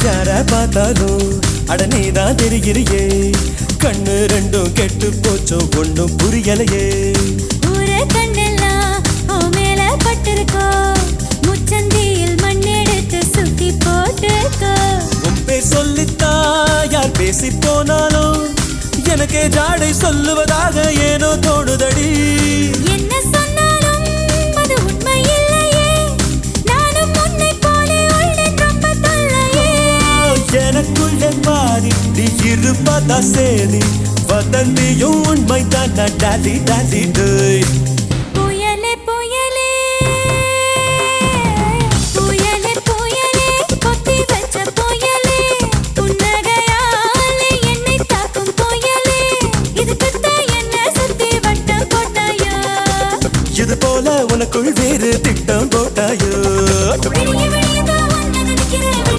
யார பார்த்தாலும் அட நீதான் தெரிகிறியே கண்ணு ரெண்டும் கெட்டு போச்சோ ஒண்ணும் புரியலையே ஊரே கண்ணெல்லாம் உன் மேல பட்டிருக்கோ முச்சந்தியில் மண்ணெடுத்து சுத்தி போட்டுக்கோ உன் பேர் சொல்லித்தா யார் பேசி போனாலும் எனக்கே ஜாடை சொல்லுவதாக ஏனோ தோணுதடி என்ன சொன்னாலும் அது உண்மை இல்லையே நானும் உன்னை போலே உள்ளேன் ரொம்ப தொல்லையே எனக்குள்ளே மாறி நீ இருப்பதா சேரி வதந்தியும் உண்மைதான் டாலி டாலி டேய்